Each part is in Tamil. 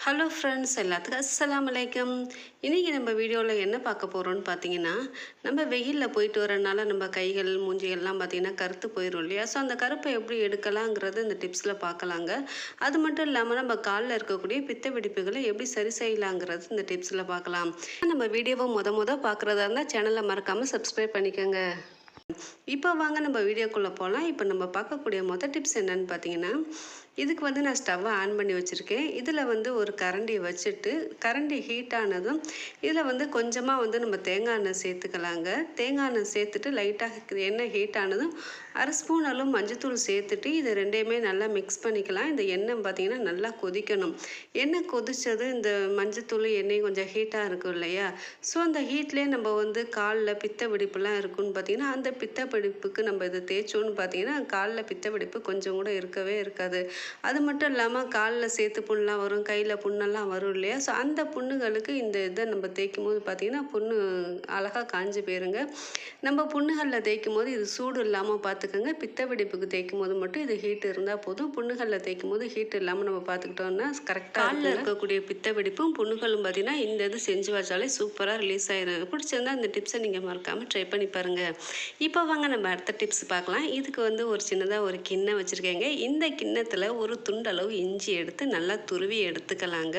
ஹலோ ஃப்ரெண்ட்ஸ், எல்லாத்துக்கும் அஸ்ஸலாமு அலைக்கும். இன்றைக்கி நம்ம வீடியோவில் என்ன பார்க்க போகிறோம்னு பார்த்தீங்கன்னா, நம்ம வெயிலில் போயிட்டு வரனால நம்ம கைகள் மூஞ்சிகள்லாம் பார்த்திங்கன்னா கருத்து போயிடும் இல்லையா? ஸோ அந்த கருப்பை எப்படி எடுக்கலாங்கிறது இந்த டிப்ஸில் பார்க்கலாங்க. அது மட்டும் இல்லாமல் நம்ம காலில் இருக்கக்கூடிய பித்த வெடிப்புகளை எப்படி சரி செய்யலாங்கிறது இந்த டிப்ஸில் பார்க்கலாம். நம்ம வீடியோவை பார்க்குறதா இருந்தால் சேனலை மறக்காமல் சப்ஸ்கிரைப் பண்ணிக்கோங்க. இப்போ வாங்க நம்ம வீடியோக்குள்ளே போகலாம். இப்போ நம்ம பார்க்கக்கூடிய டிப்ஸ் என்னன்னு பார்த்தீங்கன்னா, இதுக்கு நான் ஸ்டவ்வை ஆன் பண்ணி வச்சுருக்கேன். இதில் ஒரு கரண்டியை வச்சுட்டு, கரண்டி ஹீட் ஆனதும் இதில் கொஞ்சமாக நம்ம தேங்காய் எண்ணெய் சேர்த்துக்கலாங்க. தேங்காய் எண்ணெய் சேர்த்துட்டு லைட்டாக எண்ணெய் ஹீட் ஆனதும் அரை ஸ்பூன் அளவு மஞ்சத்தூள் சேர்த்துட்டு இது ரெண்டையுமே நல்லா மிக்ஸ் பண்ணிக்கலாம். இந்த எண்ணெய் பார்த்திங்கன்னா நல்லா கொதிக்கணும். எண்ணெய் கொதித்தது இந்த மஞ்சத்தூள் எண்ணெய் கொஞ்சம் ஹீட்டாக இருக்கும் இல்லையா? ஸோ அந்த ஹீட்லேயே நம்ம காலில் பித்த வெடிப்புலாம் இருக்குன்னு பார்த்திங்கன்னா, அந்த பித்த வெடிப்புக்கு நம்ம இதை தேய்ச்சோன்னு பார்த்திங்கன்னா காலில் பித்த வெடிப்பு கொஞ்சம் கூட இருக்கவே இருக்காது. அது மட்டும் இல்லாமல் காலில் சேத்து புண்ணெலாம் வரும், கையில் புண்ணெல்லாம் வரும் இல்லையா? ஸோ அந்த புண்ணுகளுக்கு இந்த இதை நம்ம தேய்க்கும் போது பார்த்திங்கன்னா புண்ணு அழகாக காஞ்சி போயிருங்க. நம்ம புண்ணுகளில் தேய்க்கும் போது இது சூடு இல்லாமல் பார்த்துக்கோங்க. பித்த வெடிப்புக்கு தேய்க்கும் போது மட்டும் இது ஹீட் இருந்தால் போதும். புண்ணுகளில் தேய்க்கும் போது ஹீட் இல்லாமல் நம்ம பார்த்துக்கிட்டோம்னா கரெக்டாக காலில் இருக்கக்கூடிய பித்த வெடிப்பும் புண்ணுகளும் பார்த்திங்கன்னா இந்த இது செஞ்சு வச்சாலே சூப்பராக ரிலீஸ் ஆயிடும். பிடிச்சிருந்தா இந்த டிப்ஸை நீங்கள் மறக்காமல் ட்ரை பண்ணி பாருங்கள். இப்போ வாங்க நம்ம அடுத்த டிப்ஸ் பார்க்கலாம். இதுக்கு ஒரு சின்னதாக ஒரு கிண்ணம் வச்சுருக்கேங்க. இந்த கிண்ணத்தில் ஒரு துண்டளவு இஞ்சி எடுத்து நல்லா துருவி எடுத்துக்கலாங்க.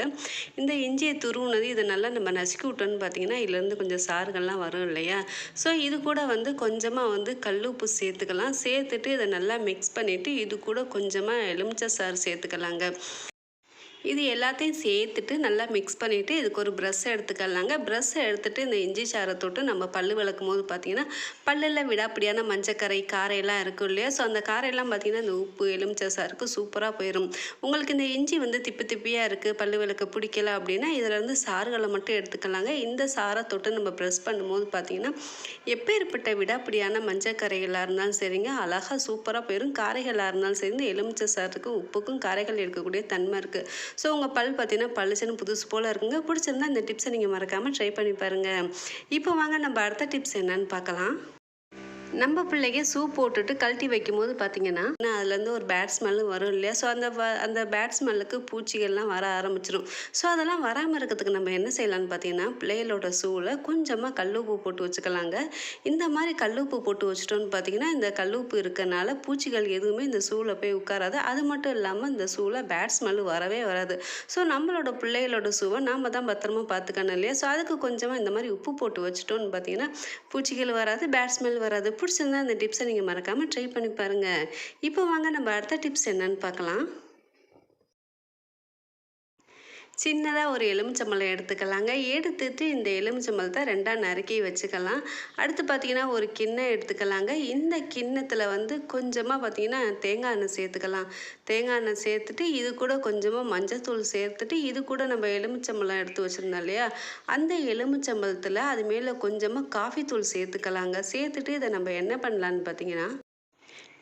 இந்த இஞ்சியை துருவுனது இதை நல்லா நம்ம நசுக்கி விட்டோன்னு பார்த்தீங்கன்னா இதுலேருந்து கொஞ்சம் சாறுகள்லாம் வரும் இல்லையா? ஸோ இது கூட கொஞ்சமாக கல்லுப்பு சேர்த்துக்கலாம். சேர்த்துட்டு இதை நல்லா மிக்ஸ் பண்ணிவிட்டு இது கூட கொஞ்சமாக எலுமிச்சை சாறு சேர்த்துக்கலாங்க. இது எல்லாத்தையும் சேர்த்துட்டு நல்லா மிக்ஸ் பண்ணிவிட்டு இதுக்கு ஒரு ப்ரஷ் எடுத்துக்கலாங்க. ப்ரஷ்ஷை எடுத்துகிட்டு இந்த இஞ்சி சாறை தொட்டு நம்ம பல் விளக்கும் போது பார்த்திங்கன்னா பல்லில் விடாப்படியான மஞ்சக்கரை காரையெல்லாம் இருக்கும் இல்லையா? ஸோ அந்த காரையெல்லாம் பார்த்திங்கன்னா இந்த உப்பு எலுமிச்சை சாருக்கு சூப்பராக போயிடும். உங்களுக்கு இந்த இஞ்சி திப்பி திப்பியாக இருக்குது, பல் விளக்க பிடிக்கல அப்படின்னா இதிலேருந்து சாறுகளை மட்டும் எடுத்துக்கலாங்க. இந்த சாரை தொட்டு நம்ம ப்ரெஸ் பண்ணும்போது பார்த்திங்கன்னா எப்பேற்பட்ட விடாப்படியான மஞ்சக்கரைகளாக இருந்தாலும் சரிங்க அழகாக சூப்பராக போயிடும். காரைகளாக இருந்தாலும் சரி இந்த எலுமிச்சை சாருக்கு உப்புக்கும் காரைகள் எடுக்கக்கூடிய தன்மை இருக்குது. ஸோ உங்கள் பல் பார்த்தீங்கன்னா பளிச்சுன்னு புதுசு போல் இருக்குங்க. பிடிச்சிருந்தா இந்த டிப்ஸை நீங்கள் மறக்காமல் ட்ரை பண்ணி பாருங்கள். இப்போ வாங்க நம்ம அடுத்த டிப்ஸ் என்னன்னு பார்க்கலாம். நம்ம பிள்ளைங்க ஷூ போட்டுட்டு கழட்டி வைக்கும்போது பார்த்திங்கன்னா அதுலேருந்து ஒரு பேட் ஸ்மெல்லும் வரும் இல்லையா? ஸோ அந்த பேட் ஸ்மெல்லுக்கு பூச்சிகள்லாம் வர ஆரம்பிச்சிடும். ஸோ அதெல்லாம் வராமல் இருக்கிறதுக்கு நம்ம என்ன செய்யலான்னு பார்த்தீங்கன்னா பிள்ளைகளோட ஷூவில் கொஞ்சமாக கல்லுப்பு போட்டு வச்சுக்கலாங்க. இந்த மாதிரி கல்லுப்பு போட்டு வச்சிட்டோன்னு பார்த்தீங்கன்னா இந்த கல்லுப்பு இருக்கனால பூச்சிகள் எதுவுமே இந்த ஷூவில் போய் உட்காராது. அது மட்டும் இல்லாமல் இந்த ஷூவில் பேட் ஸ்மெல்லு வரவே வராது. ஸோ நம்மளோட பிள்ளைகளோட ஷூவை நாம் தான் பத்திரமா பார்த்துக்கணும் இல்லையா? ஸோ அதுக்கு கொஞ்சமாக இந்த மாதிரி உப்பு போட்டு வச்சிட்டோன்னு பார்த்தீங்கன்னா பூச்சிகள் வராது, பேட் ஸ்மெல் வராது. பிடிச்சிருந்தா இந்த டிப்ஸை நீங்கள் மறக்காமல் ட்ரை பண்ணி பாருங்கள். இப்போ வாங்க நம்ம அடுத்த டிப்ஸ் என்னன்னு பார்க்கலாம். சின்னதாக ஒரு எலுமிச்சம்பழம் எடுத்துக்கலாங்க. எடுத்துட்டு இந்த எலுமிச்சம்பழத்தை ரெண்டாக நறுக்கி வச்சுக்கலாம். அடுத்து பார்த்திங்கன்னா ஒரு கிண்ணம் எடுத்துக்கலாங்க. இந்த கிண்ணத்தில் கொஞ்சமாக பார்த்திங்கன்னா தேங்காய் எண்ணெய் சேர்த்துக்கலாம். தேங்காய் எண்ணெய் சேர்த்துட்டு இது கூட கொஞ்சமாக மஞ்சத்தூள் சேர்த்துட்டு இது கூட நம்ம எலுமிச்சம்பழம் எடுத்து வச்சுருந்தோம் இல்லையா? அந்த எலுமிச்சம்பழத்தில் அது மேலே கொஞ்சமாக காஃபி தூள் சேர்த்துக்கலாங்க. சேர்த்துட்டு இதை நம்ம என்ன பண்ணலான்னு பார்த்திங்கன்னா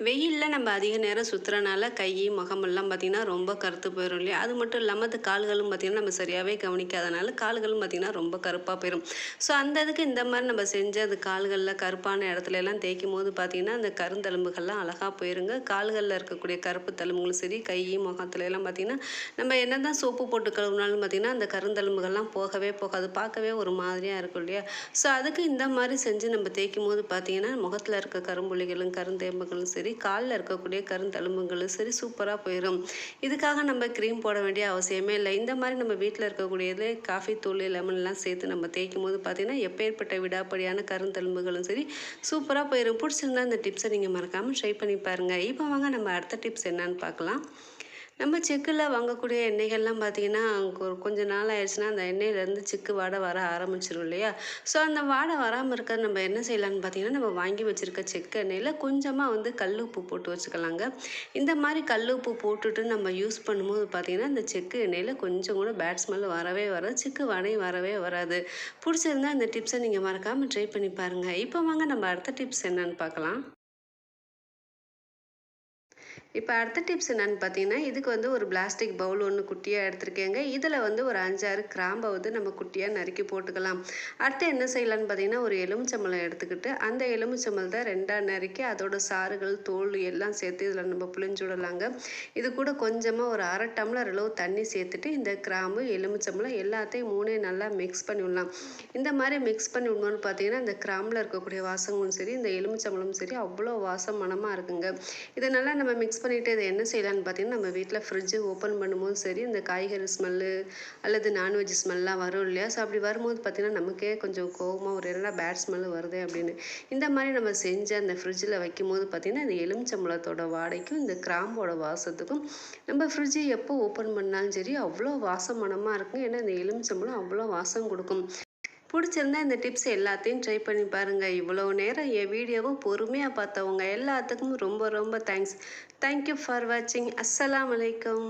வெயிலில் நம்ம அதிக நேரம் சுற்றுறனால கை முகமெல்லாம் பார்த்திங்கன்னா ரொம்ப கருத்து போயிடும் இல்லையா? அது மட்டும் இல்லாமல் அது கால்களும் பார்த்திங்கன்னா நம்ம சரியாகவே கவனிக்காதனால கால்களும் பார்த்திங்கன்னா ரொம்ப கருப்பாக போயிடும். ஸோ அந்த இதுக்கு இந்த மாதிரி நம்ம செஞ்சு அது கால்களில் கருப்பான இடத்துல எல்லாம் தேய்க்கும் போது பார்த்திங்கன்னா அந்த கருந்தெலும்புகள்லாம் அழகாக போயிருங்க. கால்களில் இருக்கக்கூடிய கருப்பு தழும்புகளும் சரி கை முகத்துல எல்லாம் பார்த்திங்கன்னா நம்ம என்ன தான் சோப்பு போட்டு கழுவுனாலும் பார்த்திங்கன்னா அந்த கருந்தெலும்புகள்லாம் போகவே போகாது, பார்க்கவே ஒரு மாதிரியாக இருக்கும் இல்லையா? ஸோ அதுக்கு இந்த மாதிரி செஞ்சு நம்ம தேய்க்கும் போது பார்த்திங்கன்னா முகத்தில் இருக்க கரும்புள்ளிகளும் கருந்தேம்புகளும் சரி காலில் இருக்கக்கூடிய கருந்தழும்புகளும் சரி சூப்பராக போயிடும். இதுக்காக நம்ம க்ரீம் போட வேண்டிய அவசியமே இல்லை. இந்த மாதிரி நம்ம வீட்டில் இருக்கக்கூடியது காஃபி தூள் லெமன்லாம் சேர்த்து நம்ம தேய்க்கும் போது பார்த்திங்கன்னா எப்பேற்பட்ட விடாப்படியான கருந்தழும்புகளும் சரி சூப்பராக போயிடும். பிடிச்சிருந்தா இந்த டிப்ஸை நீங்கள் மறக்காமல் ட்ரை பண்ணி பாருங்கள். இப்போ வாங்க நம்ம அடுத்த டிப்ஸ் என்னன்னு பார்க்கலாம். நம்ம செக்கில் வாங்கக்கூடிய எண்ணெய்கள்லாம் பார்த்திங்கன்னா கொஞ்ச நாள் ஆயிடுச்சுன்னா அந்த எண்ணெயிலேருந்து சிக்கு வாடை வர ஆரம்பிச்சிடும் இல்லையா? ஸோ அந்த வாடை வராமல் இருக்க நம்ம என்ன செய்யலான்னு பார்த்திங்கன்னா நம்ம வாங்கி வச்சுருக்க செக்கு எண்ணெயில் கொஞ்சமாக கல் உப்பு போட்டு வச்சுக்கலாங்க. இந்த மாதிரி கல் உப்பு போட்டுட்டு நம்ம யூஸ் பண்ணும்போது பார்த்திங்கன்னா இந்த செக்கு எண்ணெயில் கொஞ்சம் கூட பேட் ஸ்மெல் வரவே வராது, சிக்கு வாடையும் வரவே வராது. பிடிச்சிருந்தா இந்த டிப்ஸை நீங்கள் மறக்காமல் ட்ரை பண்ணி பாருங்கள். இப்போ வாங்க நம்ம அடுத்த டிப்ஸ் என்னன்னு பார்க்கலாம். இப்போ அடுத்த டிப்ஸ் என்னென்னு பார்த்தீங்கன்னா, இதுக்கு வந்து ஒரு பிளாஸ்டிக் பவுல் ஒன்று குட்டியாக எடுத்துருக்கேங்க. இதில் வந்து ஒரு 5-6 கிராம்பை வந்து நம்ம குட்டியாக நறுக்கி போட்டுக்கலாம். அடுத்து என்ன செய்யலான்னு பார்த்தீங்கன்னா, ஒரு எலுமிச்சம்பழம் எடுத்துக்கிட்டு அந்த எலுமிச்சம்பழத்தை 2ஆக நறுக்கி அதோட சாறுகள் தோல் எல்லாம் சேர்த்து இதில் நம்ம புழிஞ்சு விடலாங்க. இது கூட கொஞ்சமாக ஒரு 1/2 டம்ளர் அளவு தண்ணி சேர்த்துட்டு இந்த கிராம்பு எலுமிச்சம்பழம் எல்லாத்தையும் நல்லா மிக்ஸ் பண்ணி விடலாம். இந்த மாதிரி மிக்ஸ் பண்ணி விடணும்னு பார்த்தீங்கன்னா, இந்த கிராம்பில் இருக்கக்கூடிய வாசங்களும் சரி இந்த எலுமிச்சம்பழமும் சரி அவ்வளோ வாசம் மணமாக இருக்குங்க. இதை நல்லா நம்ம மிக்ஸ் பண்ணிவிட்டு இதை என்ன செய்யலான்னு பார்த்தீங்கன்னா, நம்ம வீட்டில் ஃப்ரிட்ஜு ஓப்பன் பண்ணும்போது சரி இந்த காய்கறி ஸ்மெல்லு அல்லது நான்வெஜ் ஸ்மெல்லாம் வரும் இல்லையா? ஸோ அப்படி வரும்போது பார்த்திங்கன்னா நமக்கே கொஞ்சம் கோவமாக ஒரு என்னடா பேட் ஸ்மெல்லு வருது அப்படின்னு. இந்த மாதிரி நம்ம செஞ்சு அந்த ஃப்ரிட்ஜில் வைக்கும்போது பார்த்திங்கன்னா, இந்த எலுமிச்சம்பழத்தோட வாடைக்கும் இந்த கிராம்போட வாசத்துக்கும் நம்ம ஃப்ரிட்ஜு எப்போ ஓப்பன் பண்ணாலும் சரி அவ்வளோ வாசம் மணமாக இருக்கும். ஏன்னா இந்த எலுமிச்சம்பழம் அவ்வளோ வாசம் கொடுக்கும். பிடிச்சிருந்தா இந்த டிப்ஸ் எல்லாத்தையும் ட்ரை பண்ணி பாருங்கள். இவ்வளோ நேரம் என் வீடியோவை பொறுமையாக பார்த்தவங்க எல்லாத்துக்கும் ரொம்ப ரொம்ப தேங்க்ஸ். தேங்க்யூ ஃபார் வாட்சிங். அஸ்ஸலாமு அலைக்கும்.